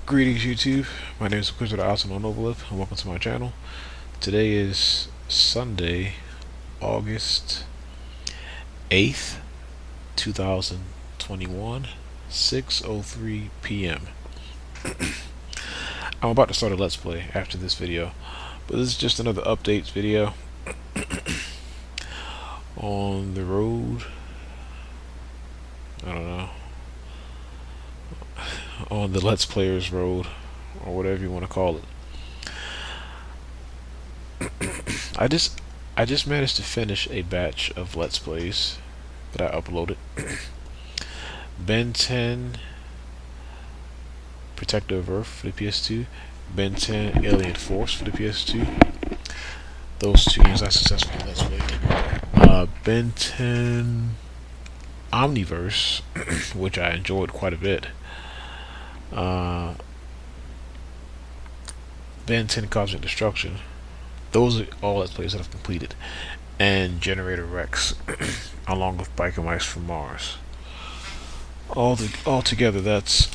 Greetings YouTube, my name is Inquisitor Awesome Novelith and welcome to my channel. Today is Sunday, August 8th, 2021, 6:03 p.m. I'm about to start a Let's Play after this video, but this is just another updates video on the road, I don't know, on the Let's Players road, or whatever you want to call it. I just managed to finish a batch of Let's Plays that I uploaded. Ben 10 Protector of Earth for the PS2, Ben 10 Alien Force for the PS2. Those two games I successfully Let's Played. Ben 10 Omniverse, which I enjoyed quite a bit. Ben 10 Cosmic Destruction. Those are all Let's Plays that I've completed. And Generator Rex, along with Biker Mice from Mars. All together, that's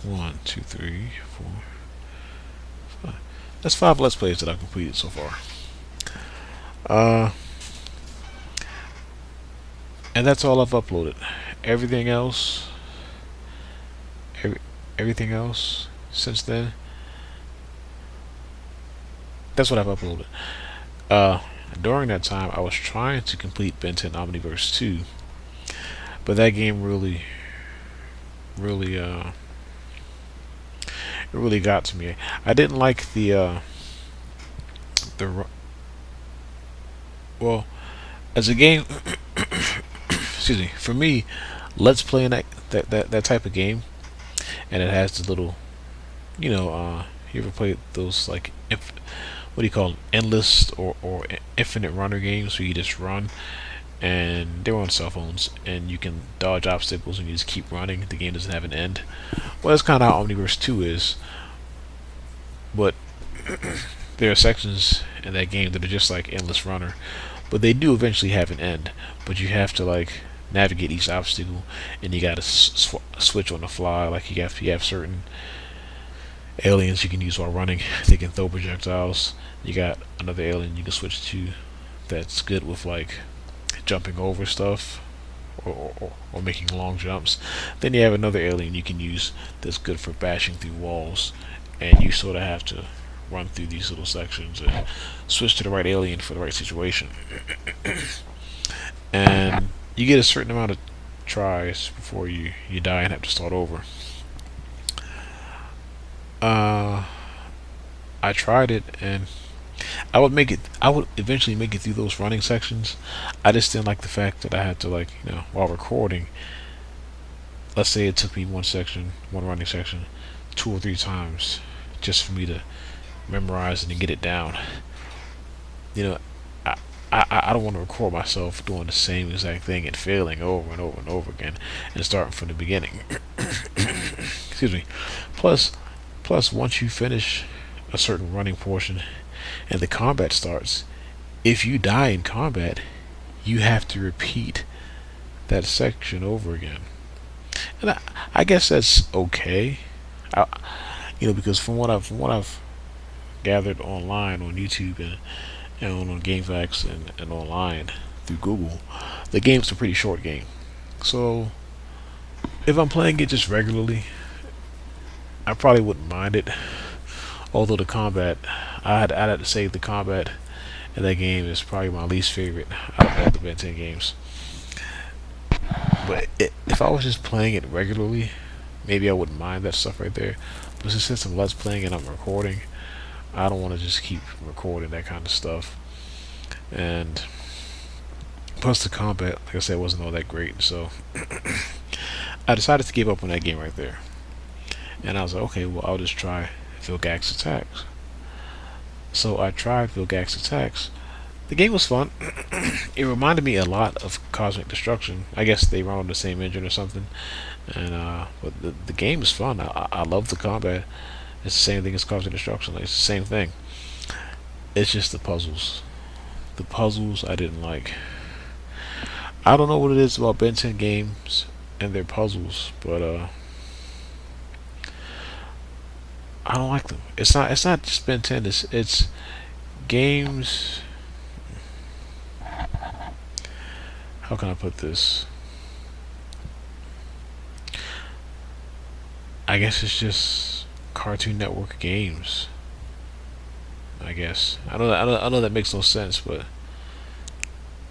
1, 2, 3, 4, 5. That's 5 Let's Plays that I've completed so far. And that's all I've uploaded. Everything else, everything else since then, that's what I've uploaded. During that time, I was trying to complete Ben 10 Omniverse 2, but that game really it really got to me. I didn't like the well, as a game. Excuse me. For me, Let's Play in that type of game, and it has the little, you ever played those like what do you call them? Endless or infinite runner games where you just run, and they're on cell phones, and you can dodge obstacles and you just keep running. The game doesn't have an end. Well, that's kind of how Omniverse 2 is, but there are sections in that game that are just like Endless Runner, but they do eventually have an end. But you have to like navigate each obstacle, and you got to switch on the fly. Like you have certain aliens you can use while running. They can throw projectiles. You got another alien you can switch to that's good with like jumping over stuff or making long jumps. Then you have another alien you can use that's good for bashing through walls, and you sort of have to run through these little sections and switch to the right alien for the right situation. And you get a certain amount of tries before you die and have to start over. I tried it, and I would eventually make it through those running sections. I just didn't like the fact that I had to, like, while recording, let's say it took me one running section 2 or 3 times just for me to memorize it and get it down. You know, I don't want to record myself doing the same exact thing and failing over and over and over again and starting from the beginning. Excuse me. Plus, once you finish a certain running portion and the combat starts, if you die in combat, you have to repeat that section over again. And I guess that's okay. Because from what I've gathered online on YouTube and on GameFAQs and online through Google, the game's a pretty short game. So if I'm playing it just regularly, I probably wouldn't mind it. Although the combat, I'd have to say the combat in that game is probably my least favorite out of all the Ben 10 games. But if I was just playing it regularly, maybe I wouldn't mind that stuff right there. But since I'm Let's Playing and I'm recording, I don't want to just keep recording that kind of stuff. And plus the combat, like I said, wasn't all that great. So I decided to give up on that game right there. And I was like, okay, well, I'll just try Vilgax Attacks. So I tried Vilgax Attacks. The game was fun. It reminded me a lot of Cosmic Destruction. I guess they run on the same engine or something. And but the game is fun. I love the combat. It's the same thing as Cosmic Destruction. Like, it's the same thing. It's just the puzzles. The puzzles I didn't like. I don't know what it is about Ben 10 games and their puzzles, but I don't like them. It's not just Ben 10. It's games. How can I put this? I guess it's just Cartoon Network games. I guess I know that makes no sense, but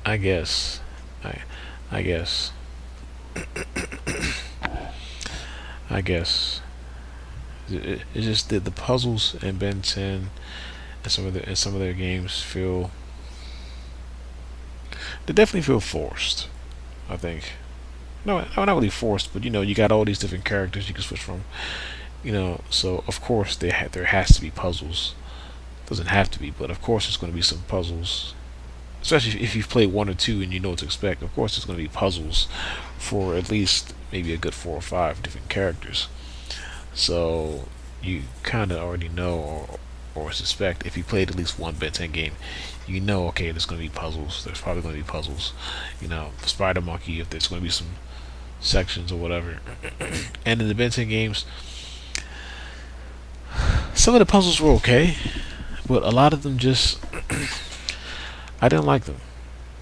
I guess I I guess I guess it's just the puzzles in Ben 10 and some of their games feel, they definitely feel forced. I think no, not really forced, but you got all these different characters you can switch from. So of course there has to be puzzles. Doesn't have to be, but of course there's going to be some puzzles. Especially if you've played one or two and you know what to expect. Of course there's going to be puzzles for at least maybe a good 4 or 5 different characters. So you kind of already know, or suspect, if you played at least one Ben 10 game, you know, okay, there's going to be puzzles. There's probably going to be puzzles. Spider Monkey, if there's going to be some sections or whatever. And in the Ben 10 games, some of the puzzles were okay, but a lot of them just I didn't like them.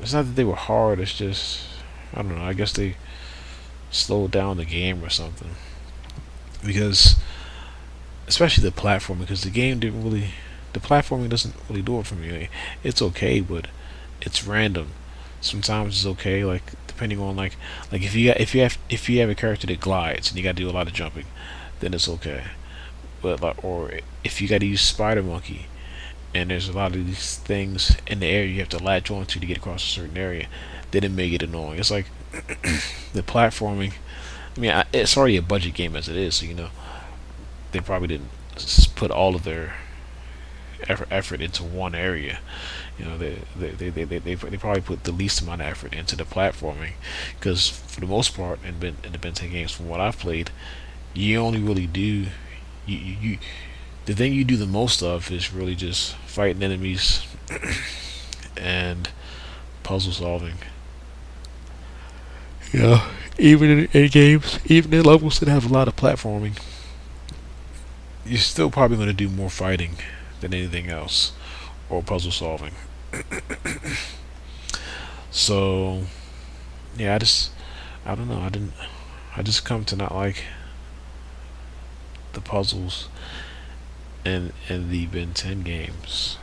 It's not that they were hard. It's just I don't know. I guess they slowed down the game or something. Because especially the platforming, because the platforming doesn't really do it for me. It's okay, but it's random. Sometimes it's okay, like depending on like if you have a character that glides and you got to do a lot of jumping, then it's okay. But like, or if you got to use Spider Monkey and there's a lot of these things in the area you have to latch onto to get across a certain area, then it may get annoying. It's like the platforming. I mean, it's already a budget game as it is, so they probably didn't put all of their effort into one area. They probably put the least amount of effort into the platforming, because for the most part in the Ben 10 games, from what I've played, you only really do you the thing you do the most of is really just fighting enemies and puzzle solving. Yeah, even in games, even in levels that have a lot of platforming, you're still probably going to do more fighting than anything else, or puzzle solving. So yeah, I don't know. I just come to not like the puzzles in the Ben 10 games.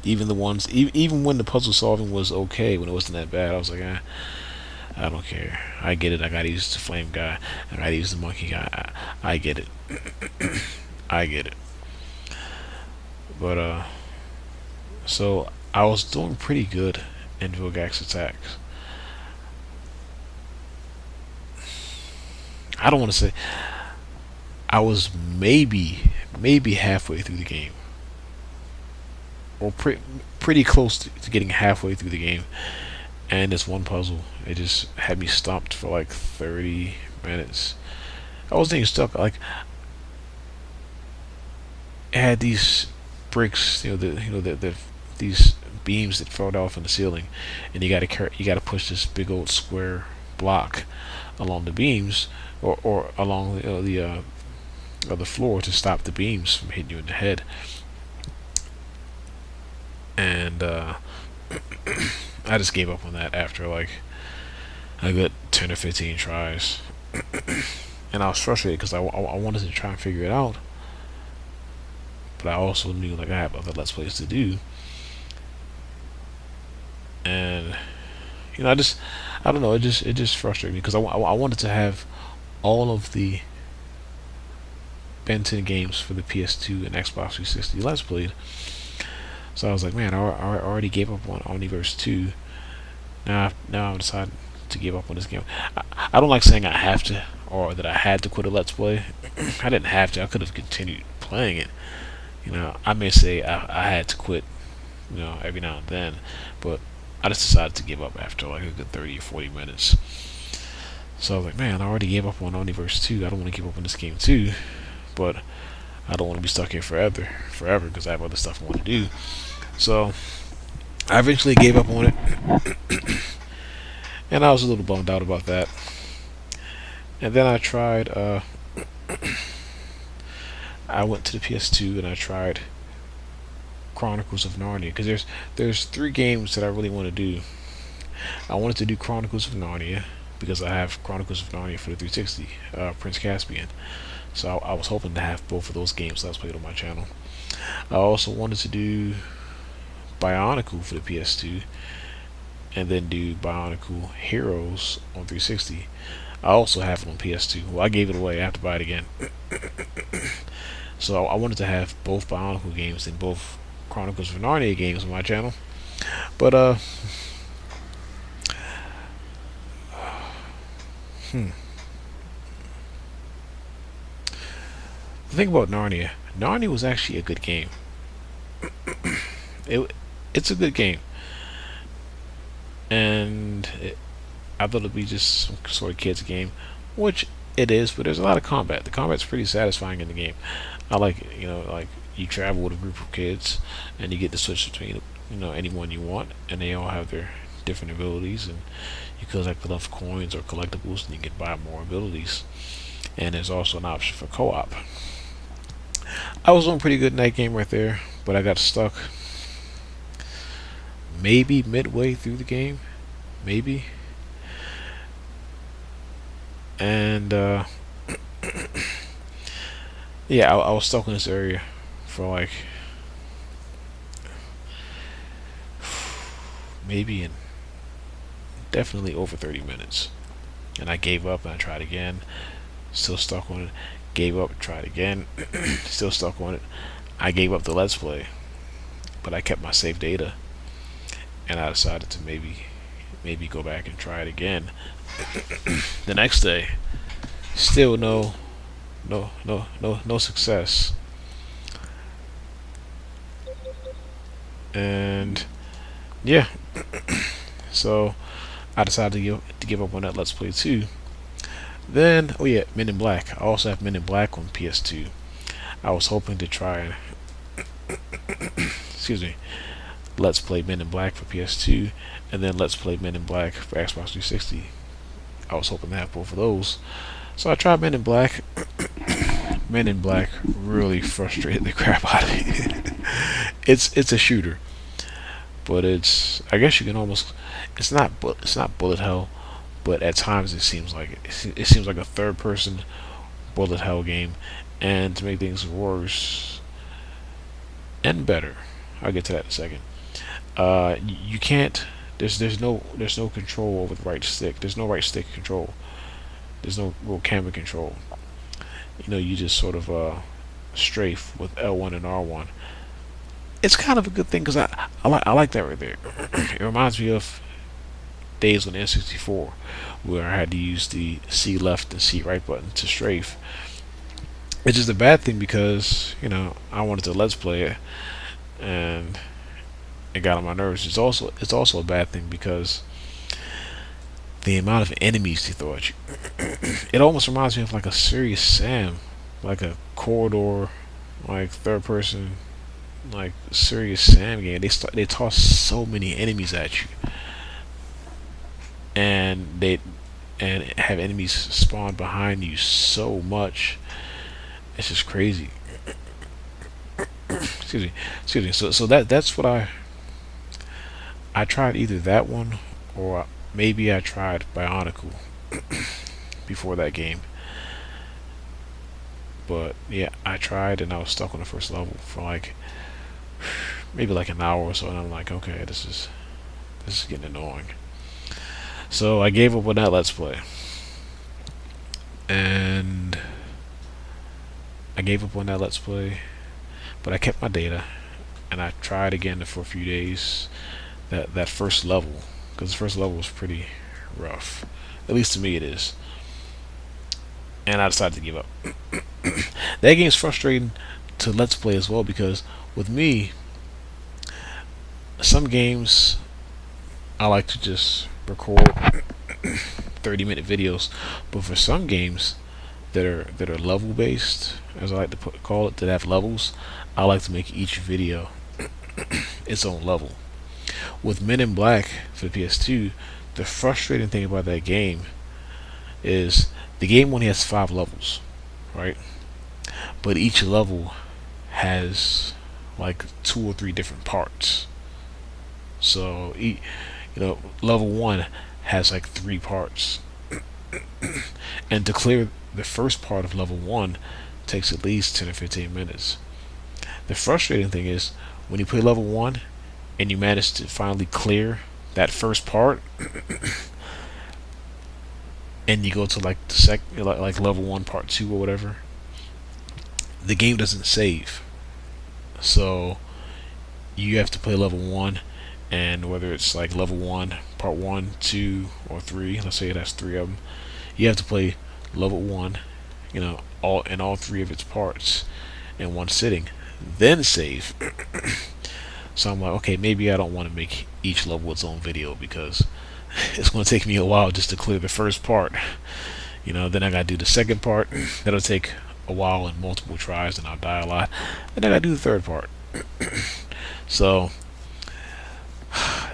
Even the ones, even when the puzzle solving was okay, when it wasn't that bad, I was like, I don't care. I get it. I gotta use the flame guy. I gotta use the monkey guy. I get it. I get it. But so I was doing pretty good in Vilgax attacks. I don't want to say I was maybe halfway through the game, or pretty close to getting halfway through the game, and this one puzzle, it just had me stopped for like 30 minutes. I wasn't even stuck. Like, it had these bricks, these beams that fall off in the ceiling, and you gotta push this big old square block along the beams, or along the floor, to stop the beams from hitting you in the head. And I just gave up on that after like a good 10 or 15 tries. And I was frustrated because I wanted to try and figure it out, but I also knew like I have other Let's Plays to do. And I don't know, it just frustrated me because I wanted to have all of the Ben 10 games for the PS2 and Xbox 360 Let's Played. So I was like, man, I already gave up on Omniverse 2. Now I'm deciding to give up on this game. I don't like saying I have to, or that I had to quit a Let's Play. I didn't have to. I could have continued playing it. I may say I had to quit, every now and then, but I just decided to give up after like a good 30 or 40 minutes. So I was like, man, I already gave up on Omniverse 2. I don't want to give up on this game too, but I don't want to be stuck here forever, because I have other stuff I want to do. So I eventually gave up on it, and I was a little bummed out about that. And then I tried. I went to the PS2 and I tried Chronicles of Narnia, because there's three games that I really want to do. I wanted to do Chronicles of Narnia because I have Chronicles of Narnia for the 360, Prince Caspian. So I was hoping to have both of those games let's played on my channel. I also wanted to do Bionicle for the PS2, and then do Bionicle Heroes on 360. I also have it on PS2. Well, I gave it away. I have to buy it again. So I wanted to have both Bionicle games and both Chronicles of Narnia games on my channel. But the thing about Narnia was actually a good game. It's a good game, and I thought it'd be just some sort of kids game, which it is. But there's a lot of combat. The combat's pretty satisfying in the game. I like it. Like you travel with a group of kids, and you get to switch between anyone you want, and they all have their different abilities, and you collect enough coins or collectibles, and you can buy more abilities. And there's also an option for co-op. I was doing pretty good in that game right there, but I got stuck maybe midway through the game, maybe. And yeah, I was stuck in this area for like maybe and definitely over 30 minutes, and I gave up and I tried again. Still stuck on it. Gave up, tried again. Still stuck on it. I gave up the Let's Play, but I kept my save data, and I decided to maybe go back and try it again. The next day, still no success. And yeah, so I decided to give up on that Let's Play too. Then, oh yeah, Men in Black. I also have Men in Black on PS2. I was hoping to try, excuse me, Let's Play Men in Black for PS2, and then Let's Play Men in Black for Xbox 360. I was hoping to have both of those. So I tried Men in Black. Men in Black really frustrated the crap out of me. It's a shooter, but I guess you can almost, it's not bullet hell, but at times it seems like a third person bullet hell game. And to make things worse and better, I'll get to that in a second. You can't. There's no control over the right stick. There's no right stick control. There's no real camera control. You just sort of strafe with L1 and R1. It's kind of a good thing because I like that right there. It reminds me of days on the N64 where I had to use the C left and C right button to strafe. It's just a bad thing because I wanted to Let's Play it, and it got on my nerves. It's also a bad thing because the amount of enemies they throw at you. It almost reminds me of like a Serious Sam, like a corridor, like third person, like Serious Sam game. They toss so many enemies at you, and have enemies spawn behind you so much. It's just crazy. Excuse me. So that's what I tried, either that one or maybe I tried Bionicle before that game. But yeah, I tried and I was stuck on the first level for like maybe like an hour or so, and I'm like, okay, this is getting annoying. So I gave up on that Let's Play. And I gave up on that Let's Play, but I kept my data, and I tried again for a few days. That first level, because the first level was pretty rough, at least to me it is. And I decided to give up. That game's frustrating to Let's Play as well, because with me, some games I like to just record 30-minute videos, but for some games that are level based, as I like to call it, that have levels, I like to make each video its own level. With Men in Black for the PS2, the frustrating thing about that game is the game only has 5 levels, right? but each level has like 2 or 3 different parts. So, level one has like 3 parts, and to clear the first part of level one takes at least 10 or 15 minutes. The frustrating thing is when you play level one and you manage to finally clear that first part, and you go to like the like level one, part two, or whatever, the game doesn't save. So you have to play level one, and whether it's like level one, part one, two, or three, let's say it has 3 of them, you have to play level one, all 3 of its parts in one sitting, then save. So I'm like, okay, maybe I don't want to make each level its own video because it's going to take me a while just to clear the first part. Then I got to do the second part. That'll take a while and multiple tries, and I'll die a lot. And then I got to do the third part. So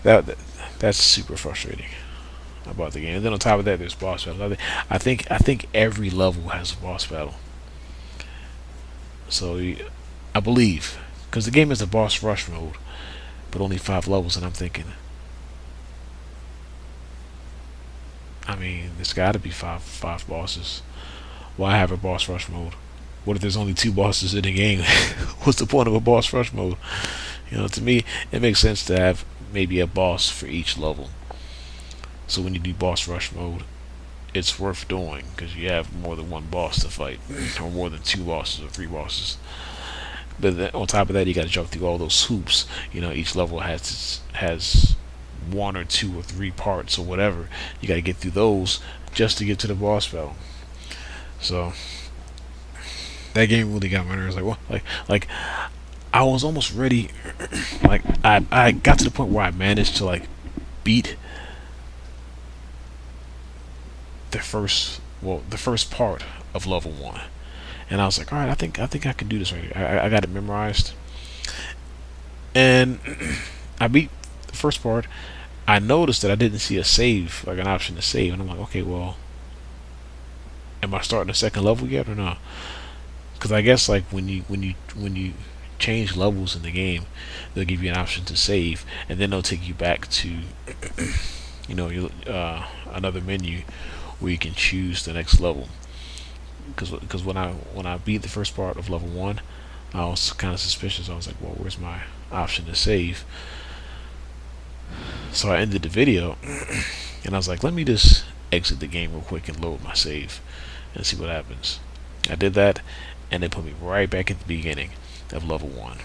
that's super frustrating about the game. And then on top of that, there's boss battles. I think every level has a boss battle. So I believe, because the game is a boss rush mode, but only 5 levels, and I'm thinking, I mean, there's got to be five bosses. Why have a boss rush mode? What if there's only 2 bosses in the game? What's the point of a boss rush mode? To me, it makes sense to have maybe a boss for each level. So when you do boss rush mode, it's worth doing because you have more than one boss to fight, or more than 2 bosses or 3 bosses. But then on top of that, you got to jump through all those hoops. Each level has 1 or 2 or 3 parts or whatever. You got to get through those just to get to the boss battle. So that game really got my nerves. Like I was almost ready. Like I got to the point where I managed to like beat the first part of level one, and I was like, all right, I think I can do this right here. I got it memorized, and I beat the first part. I noticed that I didn't see a save, like an option to save, and I'm like, okay, well, am I starting the second level yet or not? Because I guess like when you change levels in the game, they'll give you an option to save, and then they'll take you back to another menu where you can choose the next level. Because when I beat the first part of level one, I was kind of suspicious. I was like, well, where's my option to save? So I ended the video, and I was like, let me just exit the game real quick and load my save and see what happens. I did that, and they put me right back at the beginning of level one.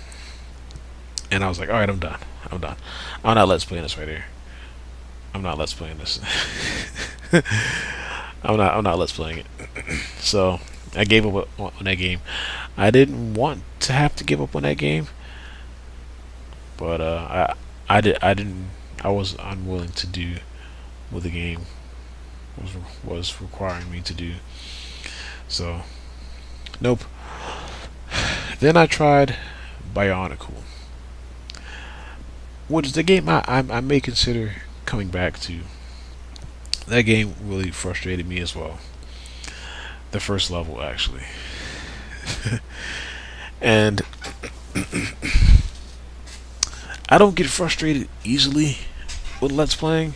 And I was like, all right, I'm done. I'm not let's playing this right here. I'm not let's playing this. I'm not let's playing it. So I gave up on that game. I didn't want to have to give up on that game, but I was unwilling to do what the game was requiring me to do. So nope. Then I tried Bionicle, which is the game I may consider coming back to. That game really frustrated me as well. The first level, actually. And I don't get frustrated easily with Let's Playing.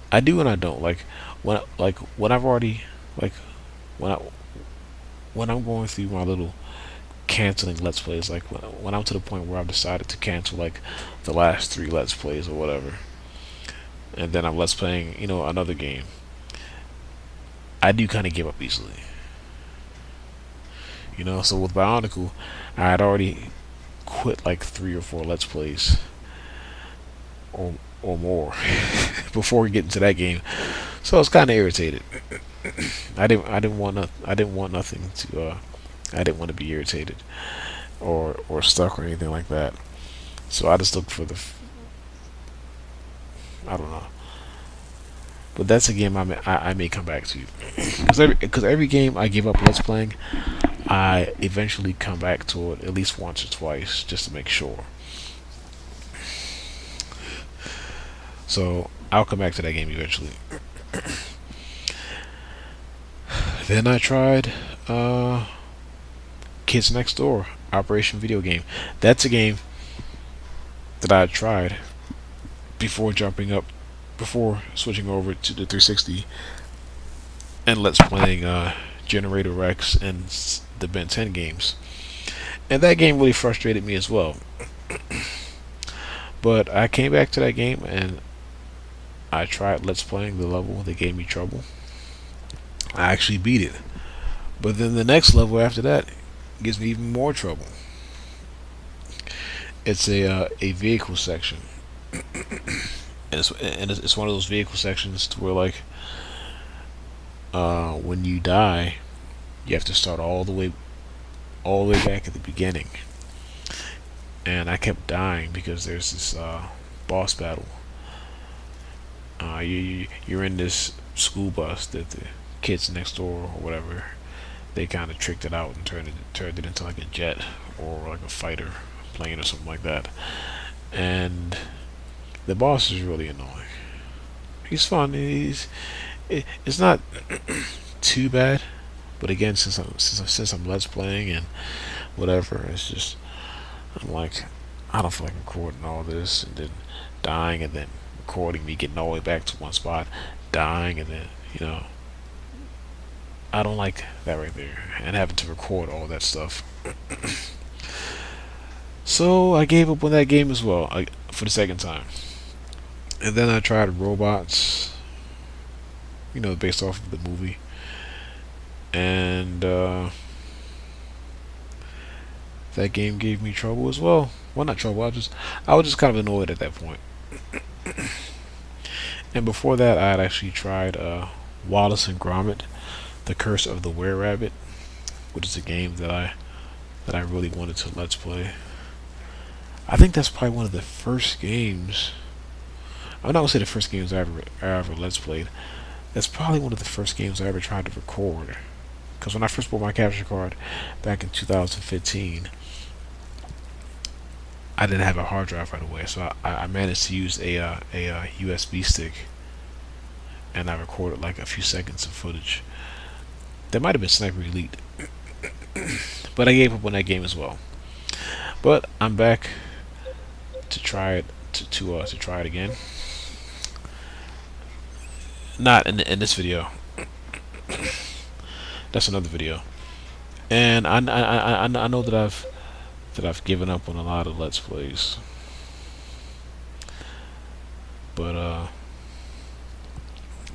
I do and I don't. When I've already like when I when I'm going through my little canceling Let's Plays, like when I'm to the point where I've decided to cancel like the last 3 Let's Plays or whatever, and then I'm Let's Playing, another game, I do kind of give up easily. So with Bionicle, I had already quit like 3 or 4 Let's Plays or more before we get into that game. So I was kind of irritated. I didn't want nothing to. I didn't want to be irritated or stuck or anything like that. So I just looked for I don't know. But that's a game I may come back to, because every game I give up Let's Playing, I eventually come back to it at least once or twice just to make sure. So I'll come back to that game eventually. Then I tried Kids Next Door, Operation Video Game. That's a game that I tried before before switching over to the 360 and let's playing Generator Rex and the Ben 10 games. And that game really frustrated me as well. But I came back to that game and I tried let's playing the level that gave me trouble. I actually beat it. But then the next level after that gives me even more trouble. It's a vehicle section, and it's one of those vehicle sections to where like when you die, you have to start all the way back at the beginning. And I kept dying because there's this boss battle. You're in this school bus that the kids next door or whatever they kind of tricked it out and turned it into like a jet or like a fighter plane or something like that. And the boss is really annoying. He's fun. It's not too bad, but again, since I'm let's playing and whatever, it's just I'm like I don't feel like recording all this and then dying and then recording me getting all the way back to one spot, dying and then I don't like that right there and having to record all that stuff. So I gave up on that game as well for the second time. And then I tried Robots, based off of the movie. And that game gave me trouble as well. Well, not trouble. I was just kind of annoyed at that point. And before that, I had actually tried Wallace and Gromit: The Curse of the Were-Rabbit, which is a game that I really wanted to let's play. I think that's probably one of the first games. I'm not gonna say the first games I ever let's played. That's probably one of the first games I ever tried to record. Because when I first bought my capture card back in 2015, I didn't have a hard drive right away, so I managed to use a USB stick, and I recorded like a few seconds of footage. That might have been Sniper Elite, but I gave up on that game as well. But I'm back to try it to try it again. Not in this video. That's another video. And I know that I've given up on a lot of let's plays, but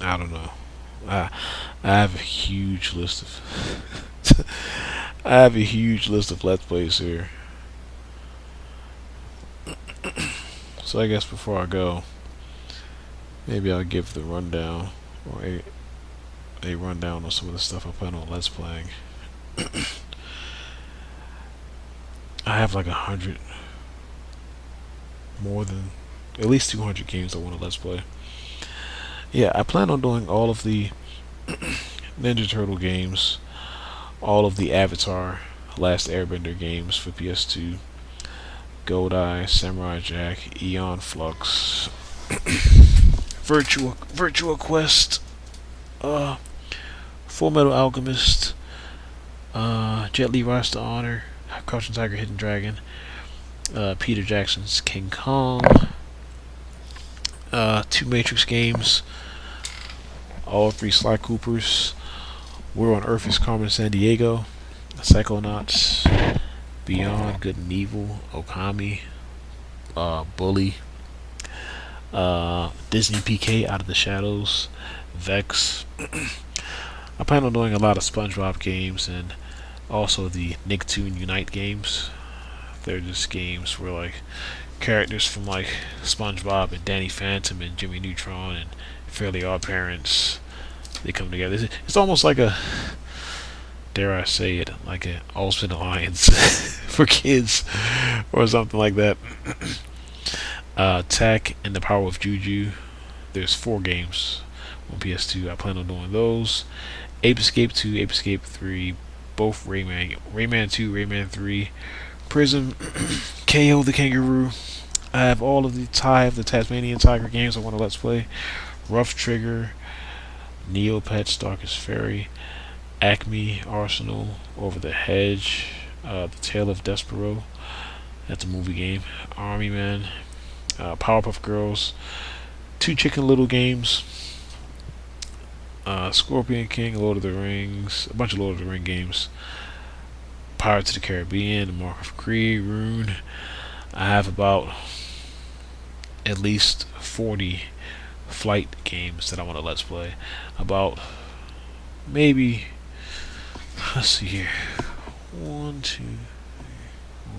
I don't know. I have a huge list of I have a huge list of let's plays here. So I guess before I go, maybe I'll give the rundown or a rundown on some of the stuff I plan on let's playing. I have like 100, more than at least 200 games I want to let's play. Yeah, I plan on doing all of the Ninja Turtle games, all of the Avatar Last Airbender games for PS2, Goldeye, Samurai Jack, Eon Flux, Virtua Quest, Full Metal Alchemist, Jet Li Rise to Honor, Crouching Tiger, Hidden Dragon, Peter Jackson's King Kong, 2 Matrix games, all 3 Sly Coopers, Where on Earth is Carmen Sandiego, Psychonauts, Beyond Good and Evil, Okami, Bully, Disney PK Out of the Shadows, Vex. I plan on doing a lot of SpongeBob games and also the Nicktoon Unite games. They're just games where like characters from like SpongeBob and Danny Phantom and Jimmy Neutron and Fairly Odd Parents, they come together. It's almost like a, dare I say it, like an Ultimate Alliance for kids or something like that. Tech and the Power of Juju. There's 4 games on PS2. I plan on doing those. Ape Escape 2, Ape Escape 3, both Rayman 2, Rayman 3, Prism, KO the Kangaroo. I have all of the Tasmanian Tiger games I want to let's play. Rough Trigger, Neopets, Darkest Fairy, Acme Arsenal, Over the Hedge, The Tale of Despero. That's a movie game. Army Men, Powerpuff Girls, two Chicken Little games, Scorpion King, Lord of the Rings, a bunch of Lord of the Ring games, Pirates of the Caribbean, The Mark of Cree, Rune. I have about at least 40 flight games that I want to let's play. About maybe, let's see here, 1, 2, 4,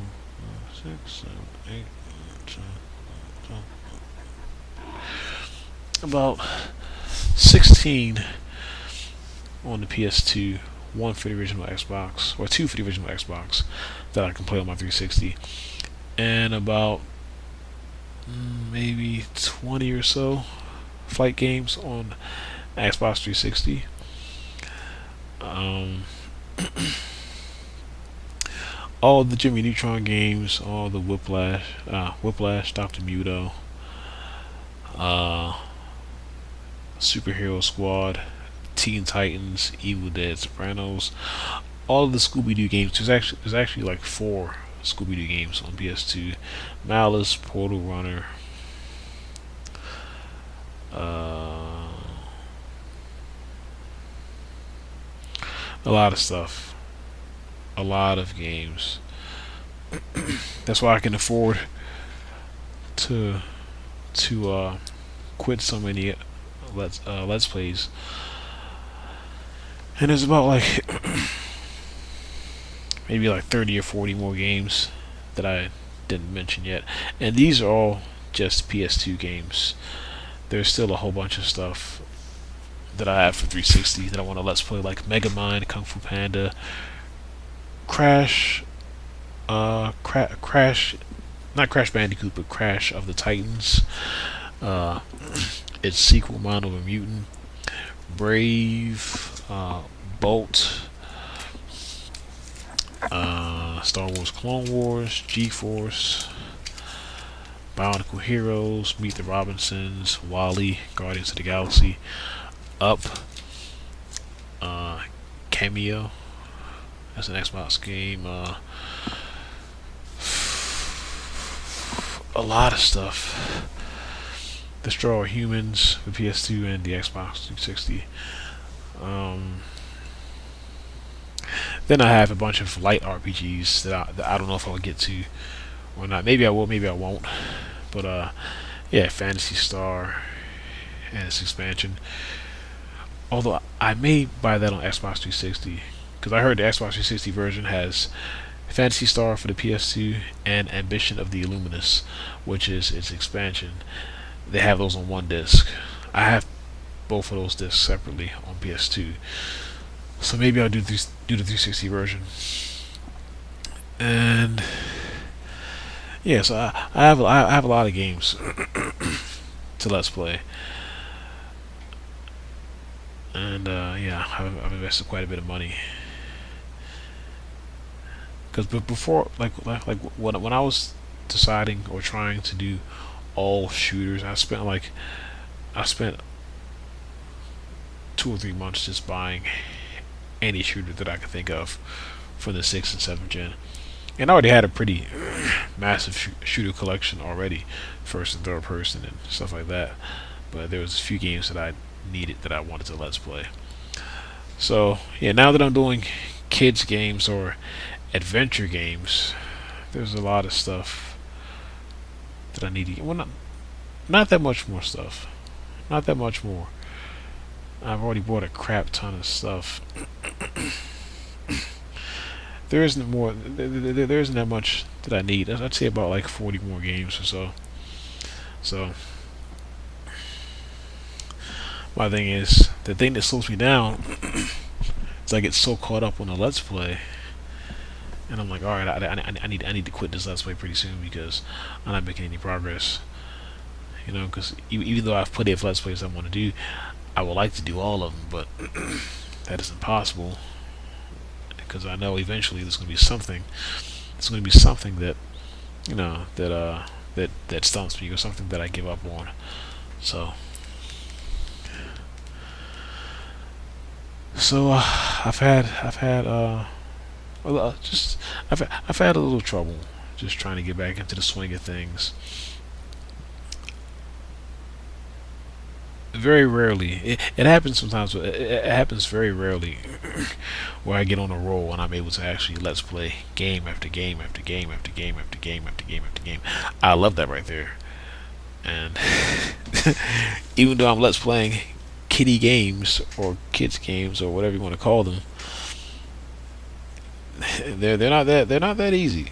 5, 6, 7, 8, 9, 10, about 16 on the PS2, one for the original Xbox, or two for the original Xbox that I can play on my 360, and about maybe 20 or so flight games on Xbox 360. All the Jimmy Neutron games, all the Whiplash, Dr. Muto, uh, Superhero Squad, Teen Titans, Evil Dead, Sopranos, all of the Scooby Doo games. There's actually like four Scooby Doo games on PS2. Malice, Portal Runner, uh, a lot of stuff, a lot of games. That's why I can afford to quit so many let's plays. And there's about like maybe like 30 or 40 more games that I didn't mention yet, and these are all just PS2 games. There's still a whole bunch of stuff that I have for 360 that I want to let's play, like Megamind, Kung Fu Panda, Crash, Crash, not Crash Bandicoot, but Crash of the Titans. Uh, its sequel, Mind of a Mutant, Brave, Bolt, Star Wars Clone Wars, G-Force, Bionicle Heroes, Meet the Robinsons, Wally, Guardians of the Galaxy, Up, Cameo. That's an Xbox game. A lot of stuff. Destroy All Humans for PS2 and the Xbox 360. Then I have a bunch of light RPGs that I don't know if I'll get to or not. Maybe I will, maybe I won't. But yeah, Phantasy Star and its expansion. Although I may buy that on Xbox 360, because I heard the Xbox 360 version has Phantasy Star for the PS2 and Ambition of the Illuminus, which is its expansion. They have those on one disc. I have both of those discs separately on PS2, so maybe I'll do the 360 version. And yeah, so I have a lot of games to let's play, and yeah, I've invested quite a bit of money. Because before, like when I was deciding or trying to do all shooters, I spent 2 or 3 months just buying any shooter that I could think of for the 6th and 7th gen, and I already had a pretty massive shooter collection already, first and third person and stuff like that. But there was a few games that I needed that I wanted to let's play. So yeah, now that I'm doing kids games or adventure games, there's a lot of stuff that I need to get. Well, not that much more stuff. Not that much more. I've already bought a crap ton of stuff. There isn't more. There isn't that much that I need. I'd say about like 40 more games or so. So my thing is, the thing that slows me down is I get so caught up on the let's play, and I'm like, all right, I need to quit this let's play pretty soon because I'm not making any progress. Because even though I've plenty of let's plays I want to do, I would like to do all of them, but that is impossible because I know eventually there's going to be something. There's going to be something that that stumps me, or something that I give up on. So just I've had a little trouble just trying to get back into the swing of things. Very rarely, it happens sometimes, but it happens very rarely where I get on a roll and I'm able to actually let's play game after game after game after game after game after game after game. I love that right there. And even though I'm let's playing kiddie games or kids games or whatever you want to call them, they're not that easy.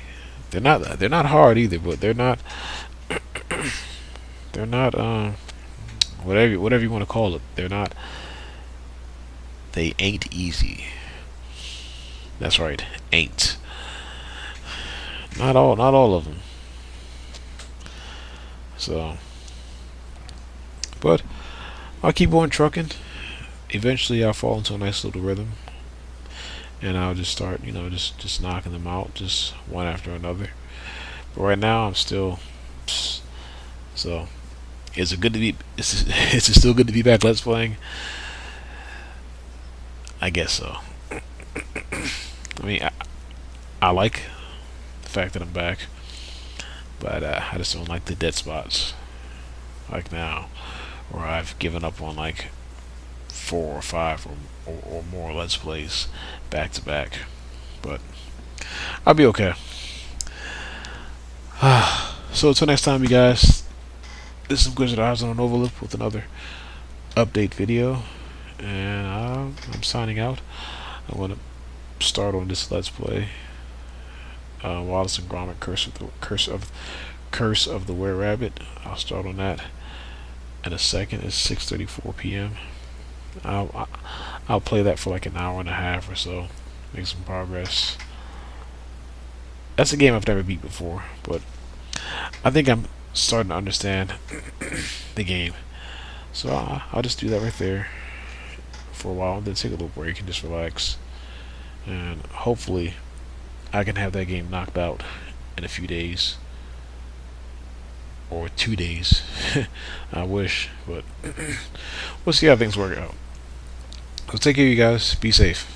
They're not hard either, but they're not whatever you want to call it. They ain't easy. That's right, ain't. Not all of them. So, but I'll keep on trucking. Eventually, I'll fall into a nice little rhythm, and I'll just start, just knocking them out, just one after another. But right now, I'm still. So, is it good to be? Is it still good to be back? Let's playing. I guess so. I mean, I like the fact that I'm back, but I just don't like the dead spots like now, where I've given up on like 4 or 5 or more Let's Plays back to back. But I'll be okay. So until next time, you guys, this is Wizard Eyes on an Overlook with another update video, and I'm signing out. I want to start on this Let's Play. Wallace and Gromit Curse of the Were Rabbit. I'll start on that in a second. It's 6:34 p.m. I'll play that for like an hour and a half or so. Make some progress. That's a game I've never beat before, but I think I'm starting to understand the game. So I'll just do that right there for a while, and then take a little break and just relax. And hopefully, I can have that game knocked out in a few days. Or 2 days. I wish, but we'll see how things work out. So take care, you guys. Be safe.